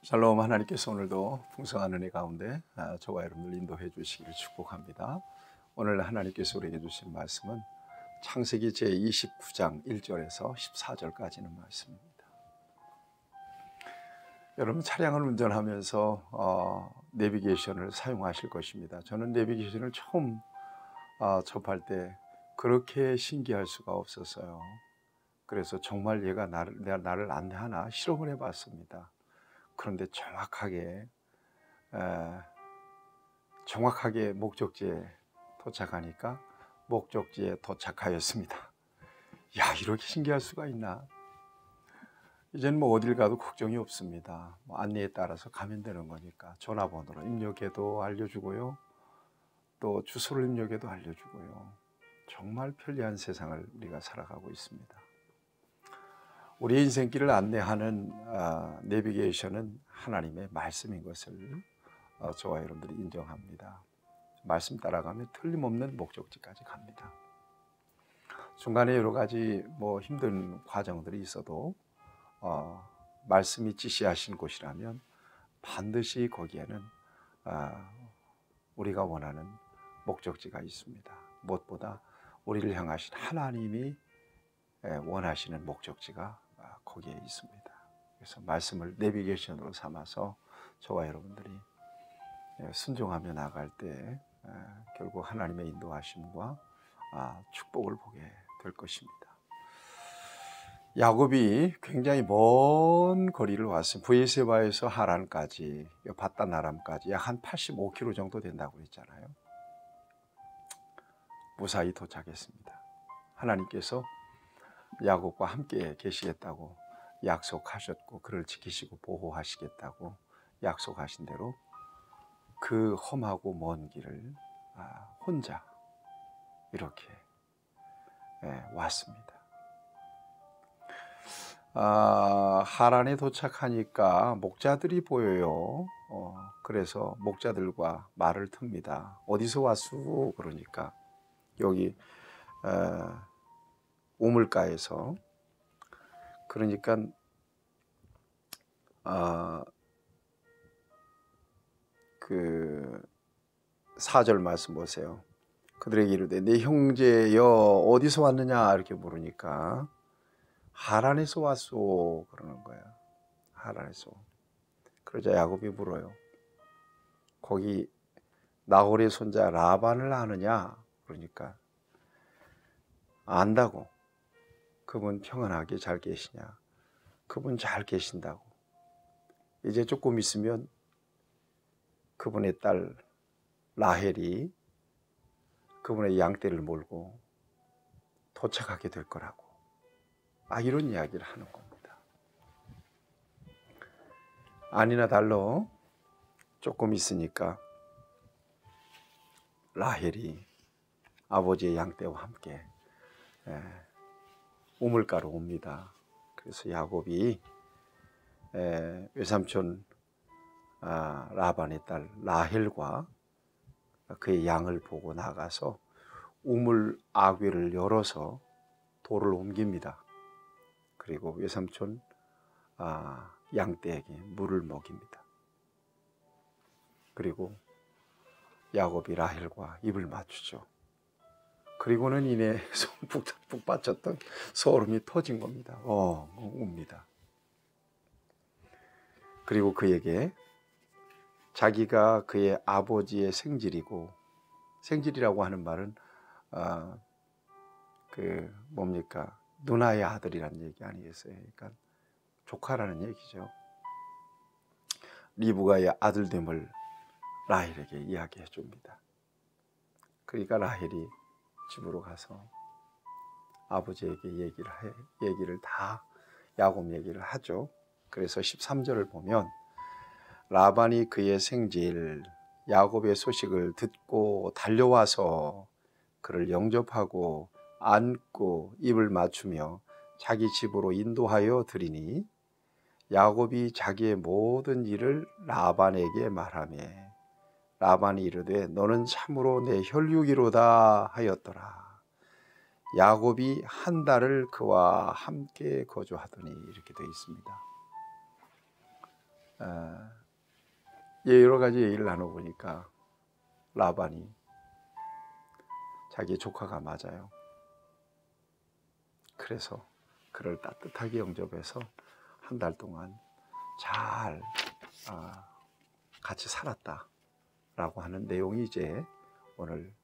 샬롬. 하나님께서 오늘도 풍성한 은혜 가운데 저와 여러분을 인도해 주시기를 축복합니다. 오늘 하나님께서 우리에게 주신 말씀은 창세기 제29장 1절에서 14절까지는 말씀입니다. 여러분 차량을 운전하면서 내비게이션을 사용하실 것입니다. 저는 내비게이션을 처음 접할 때 그렇게 신기할 수가 없었어요. 그래서 정말 얘가 나를 안내하나 실험을 해봤습니다. 그런데 정확하게 목적지에 도착하니까 목적지에 도착하였습니다. 야, 이렇게 신기할 수가 있나? 이제는 어딜 가도 걱정이 없습니다. 안내에 따라서 가면 되는 거니까 전화번호로 입력해도 알려주고요, 또 주소를 입력해도 알려주고요. 정말 편리한 세상을 우리가 살아가고 있습니다. 우리 인생길을 안내하는 내비게이션은 하나님의 말씀인 것을 저와 여러분들이 인정합니다. 말씀 따라가면 틀림없는 목적지까지 갑니다. 중간에 여러 가지 힘든 과정들이 있어도 말씀이 지시하신 곳이라면 반드시 거기에는 우리가 원하는 목적지가 있습니다. 무엇보다 우리를 향하신 하나님이 원하시는 목적지가 거기에 있습니다. 그래서 말씀을 내비게이션으로 삼아서 저와 여러분들이 순종하며 나갈 때 결국 하나님의 인도하심과 축복을 보게 될 것입니다. 야곱이 굉장히 먼 거리를 왔습니다. 브에세바에서 하란까지, 바단 아람까지 약 한 85km 정도 된다고 했잖아요. 무사히 도착했습니다. 하나님께서 야곱과 함께 계시겠다고 약속하셨고, 그를 지키시고 보호하시겠다고 약속하신 대로 그 험하고 먼 길을 혼자 이렇게 왔습니다. 하란에 도착하니까 목자들이 보여요. 그래서 목자들과 말을 틉니다. 어디서 왔수? 그러니까 여기 우물가에서. 그러니까 그 4절 말씀 보세요. 그들에게 이르되 내 형제여 어디서 왔느냐 이렇게 물으니까 하란에서 왔소 그러는 거야. 하란에서. 그러자 야곱이 물어요. 거기 나홀의 손자 라반을 아느냐? 그러니까 안다고. 그분 평안하게 잘 계시냐? 그분 잘 계신다고. 이제 조금 있으면 그분의 딸 라헬이 그분의 양떼를 몰고 도착하게 될 거라고. 이런 이야기를 하는 겁니다. 아니나 달러 조금 있으니까 라헬이 아버지의 양떼와 함께 우물가로 옵니다. 그래서 야곱이 외삼촌 라반의 딸 라헬과 그의 양을 보고 나가서 우물 아귀를 열어서 돌을 옮깁니다. 그리고 외삼촌 양떼에게 물을 먹입니다. 그리고 야곱이 라헬과 입을 맞추죠. 그리고는 이내 북 빠졌던 소름이 터진 겁니다. 웁니다. 그리고 그에게 자기가 그의 아버지의 생질이고, 생질이라고 하는 말은 누나의 아들이라는 얘기 아니겠어요? 그러니까 조카라는 얘기죠. 리브가의 아들됨을 라헬에게 이야기해 줍니다. 그러니까 라헬이 집으로 가서 아버지에게 얘기를 다 야곱 얘기를 하죠. 그래서 13절을 보면 라반이 그의 생질 야곱의 소식을 듣고 달려와서 그를 영접하고 안고 입을 맞추며 자기 집으로 인도하여 드리니 야곱이 자기의 모든 일을 라반에게 말하며 라반이 이르되 너는 참으로 내 혈육이로다 하였더라. 야곱이 한 달을 그와 함께 거주하더니 이렇게 되어 있습니다. 여러 가지 얘기를 나눠보니까 라반이 자기 조카가 맞아요. 그래서 그를 따뜻하게 영접해서 한 달 동안 잘 같이 살았다라고 하는 내용이 이제 오늘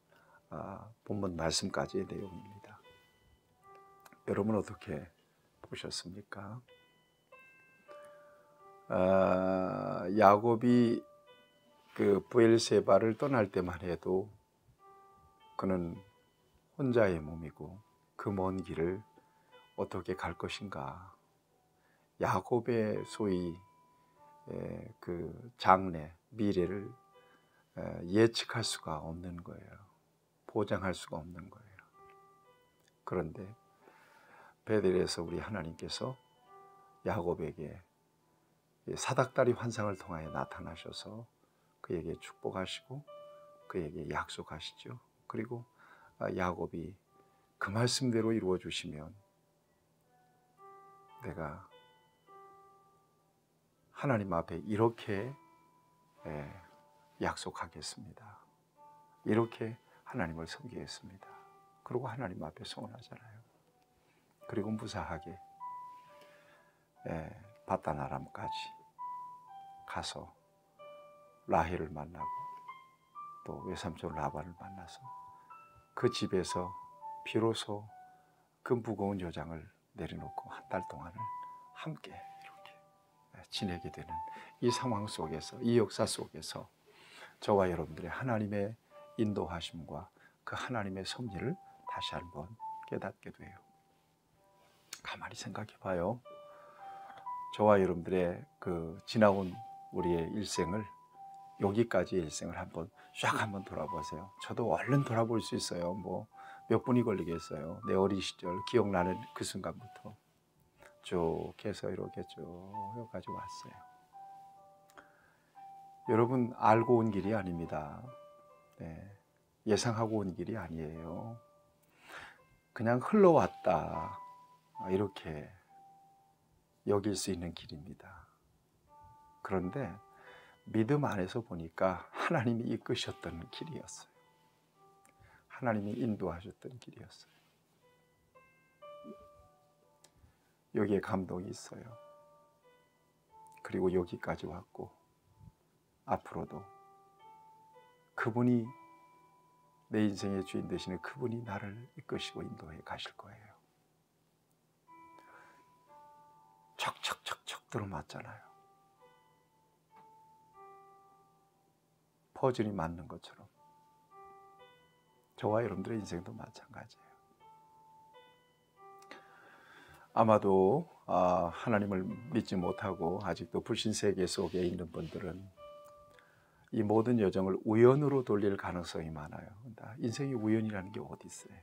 본문 말씀까지의 내용입니다. 여러분 어떻게 보셨습니까? 야곱이 그 브엘세바를 떠날 때만 해도 그는 혼자의 몸이고 그 먼 길을 어떻게 갈 것인가. 야곱의 소위 그 장래, 미래를 예측할 수가 없는 거예요. 보장할 수가 없는 거예요. 그런데 베델에서 우리 하나님께서 야곱에게 사닥다리 환상을 통하여 나타나셔서 그에게 축복하시고 그에게 약속하시죠. 그리고 야곱이 그 말씀대로 이루어 주시면 내가 하나님 앞에 이렇게 약속하겠습니다. 이렇게 하나님을 섬기겠습니다. 그리고 하나님 앞에 소원하잖아요. 그리고 무사하게 바다나람까지 가서 라헬을 만나고 또 외삼촌 라반을 만나서 그 집에서 비로소 그 무거운 요장을 내려놓고 한 달 동안을 함께 이렇게 지내게 되는 이 상황 속에서, 이 역사 속에서 저와 여러분들의 하나님의 인도하심과 그 하나님의 섭리를 다시 한번 깨닫게 돼요. 가만히 생각해 봐요. 저와 여러분들의 그 지나온 우리의 일생을, 여기까지의 일생을 한번 돌아보세요. 저도 얼른 돌아볼 수 있어요. 뭐 몇 분이 걸리겠어요. 내 어린 시절 기억나는 그 순간부터 쭉 해서 이렇게 쭉 여기까지 왔어요. 여러분, 알고 온 길이 아닙니다. 예상하고 온 길이 아니에요. 그냥 흘러왔다, 이렇게 여길 수 있는 길입니다. 그런데 믿음 안에서 보니까 하나님이 이끄셨던 길이었어요. 하나님이 인도하셨던 길이었어요. 여기에 감동이 있어요. 그리고 여기까지 왔고 앞으로도 그분이, 내 인생의 주인 되시는 그분이 나를 이끄시고 인도해 가실 거예요. 척척척척 들어맞잖아요. 퍼즐이 맞는 것처럼 저와 여러분들의 인생도 마찬가지예요. 아마도 하나님을 믿지 못하고 아직도 불신세계 속에 있는 분들은 이 모든 여정을 우연으로 돌릴 가능성이 많아요. 인생이 우연이라는 게 어디 있어요?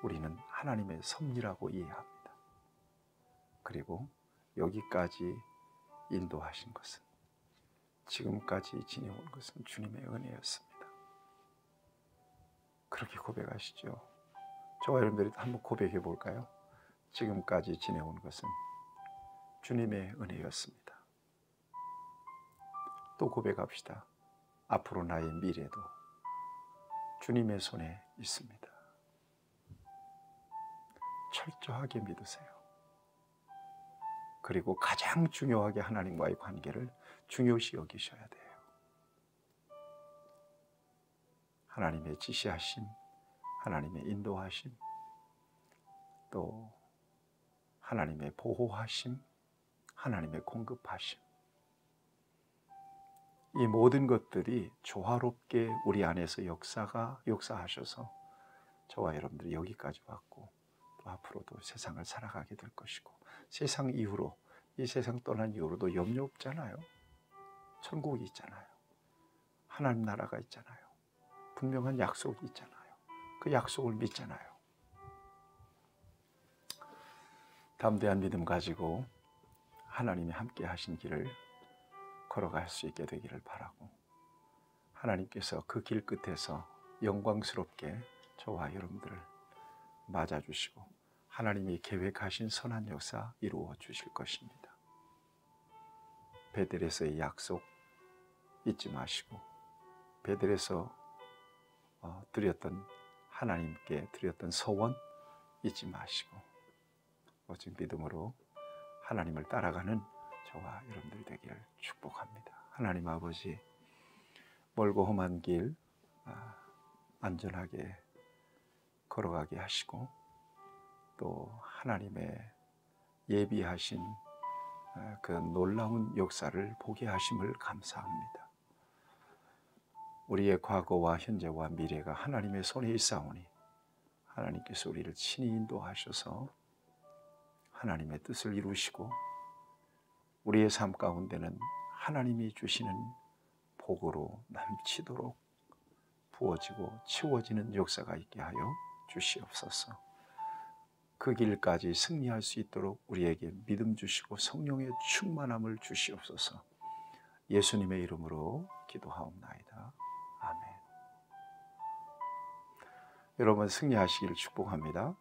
우리는 하나님의 섭리라고 이해합니다. 그리고 여기까지 인도하신 것은, 지금까지 지내온 것은 주님의 은혜였습니다. 그렇게 고백하시죠. 저와 여러분들이 한번 고백해 볼까요? 지금까지 지내온 것은 주님의 은혜였습니다. 또 고백합시다. 앞으로 나의 미래도 주님의 손에 있습니다. 철저하게 믿으세요. 그리고 가장 중요하게 하나님과의 관계를 중요시 여기셔야 돼요. 하나님의 지시하심, 하나님의 인도하심, 또 하나님의 보호하심, 하나님의 공급하심, 이 모든 것들이 조화롭게 우리 안에서 역사하셔서 저와 여러분들이 여기까지 왔고 또 앞으로도 세상을 살아가게 될 것이고, 세상 이후로, 이 세상 떠난 이후로도 염려 없잖아요. 천국이 있잖아요. 하나님 나라가 있잖아요. 분명한 약속이 있잖아요. 그 약속을 믿잖아요. 담대한 믿음 가지고 하나님이 함께 하신 길을 걸어갈 수 있게 되기를 바라고, 하나님께서 그 길 끝에서 영광스럽게 저와 여러분들을 맞아주시고 하나님이 계획하신 선한 역사 이루어 주실 것입니다. 베델에서의 약속 잊지 마시고 베델에서 드렸던 하나님께 드렸던 소원 잊지 마시고 오직 믿음으로 하나님을 따라가는 저와 여러분들이 되기를 축복합니다. 하나님 아버지, 멀고 험한 길 안전하게 걸어가게 하시고 또 하나님의 예비하신 그 놀라운 역사를 보게 하심을 감사합니다. 우리의 과거와 현재와 미래가 하나님의 손에 있사오니 하나님께서 우리를 친히 인도하셔서 하나님의 뜻을 이루시고 우리의 삶 가운데는 하나님이 주시는 복으로 넘치도록 부어지고 채워지는 역사가 있게 하여 주시옵소서. 그 길까지 승리할 수 있도록 우리에게 믿음 주시고 성령의 충만함을 주시옵소서. 예수님의 이름으로 기도하옵나이다. 아멘. 여러분 승리하시기를 축복합니다.